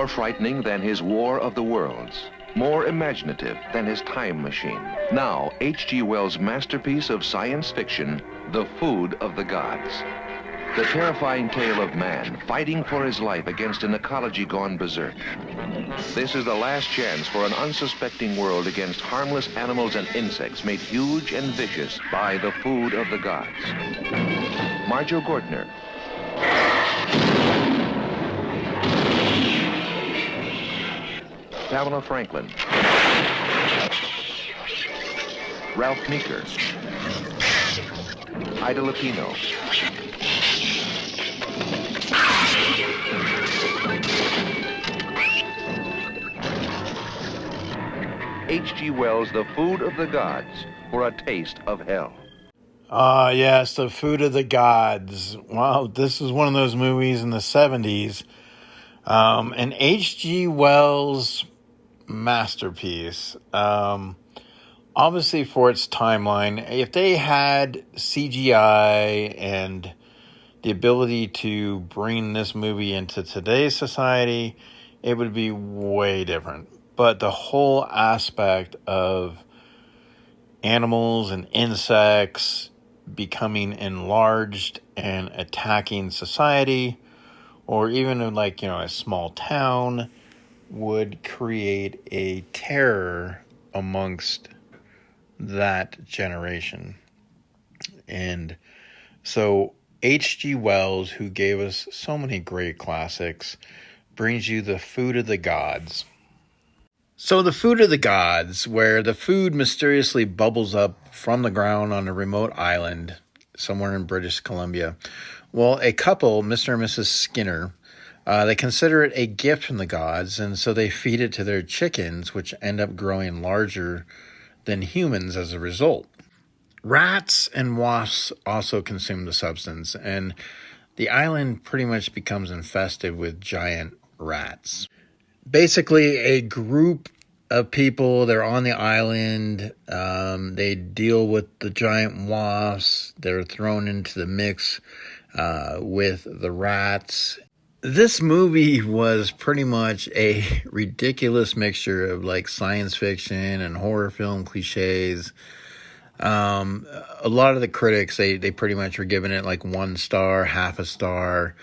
more frightening than his War of the Worlds, more imaginative than his time machine. Now, H.G. Wells' masterpiece of science fiction, The Food of the Gods. The terrifying tale of man fighting for his life against an ecology gone berserk. This is the last chance for an unsuspecting world against harmless animals and insects made huge and vicious by the food of the gods. Marjoe Gortner. Pamela Franklin. Ralph Meeker. Ida Lupino. H.G. Wells' The Food of the Gods, for a taste of hell. Yes, The Food of the Gods. Wow, this is one of those movies in the 70s. An H.G. Wells masterpiece. Obviously for its timeline, if they had CGI and the ability to bring this movie into today's society, it would be way different. But the whole aspect of animals and insects becoming enlarged and attacking society, or even in a small town, would create a terror amongst that generation. And so H.G. Wells, who gave us so many great classics, brings you The Food of the Gods. So The Food of the Gods, where the food mysteriously bubbles up from the ground on a remote island somewhere in British Columbia. Well, a couple, Mr. and Mrs. Skinner, they consider it a gift from the gods, and so they feed it to their chickens, which end up growing larger than humans as a result. Rats and wasps also consume the substance, and the island pretty much becomes infested with giant rats. Basically, a group of people, they're on the island, they deal with the giant wasps, they're thrown into the mix with the rats. This movie was pretty much a ridiculous mixture of science fiction and horror film cliches. A lot of the critics, they pretty much were giving it 1 star, half a star.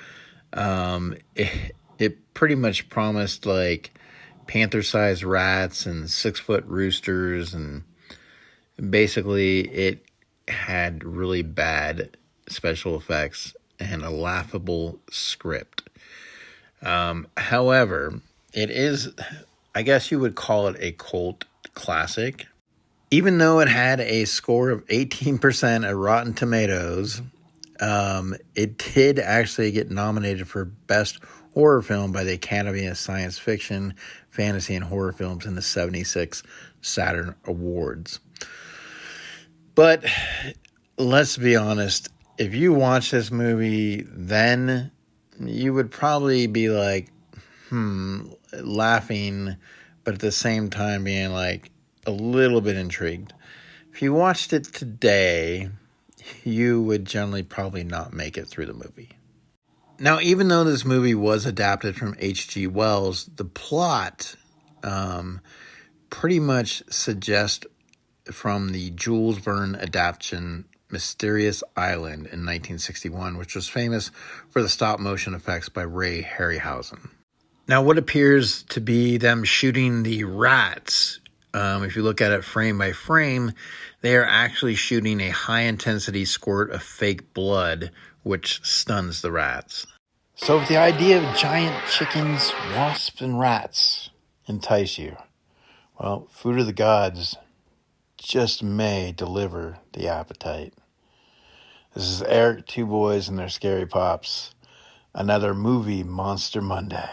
It pretty much promised panther-sized rats and 6-foot roosters, and basically it had really bad special effects and a laughable script. However, it is, I guess you would call it a cult classic. Even though it had a score of 18% at Rotten Tomatoes, it did actually get nominated for Best Horror Film by the Academy of Science Fiction, Fantasy, and Horror Films in the 76 Saturn Awards. But let's be honest, if you watch this movie then, you would probably be laughing, but at the same time being a little bit intrigued. If you watched it today, you would generally probably not make it through the movie. Now, even though this movie was adapted from H.G. Wells, the plot pretty much suggests from the Jules Verne adaptation Mysterious Island in 1961, which was famous for the stop-motion effects by Ray Harryhausen. Now, what appears to be them shooting the rats, if you look at it frame by frame, they are actually shooting a high-intensity squirt of fake blood, which stuns the rats. So if the idea of giant chickens, wasps, and rats entice you, well, Food of the Gods just may deliver the appetite. This is Eric, Two Boys and Their Scary Pops, another Movie Monster Monday.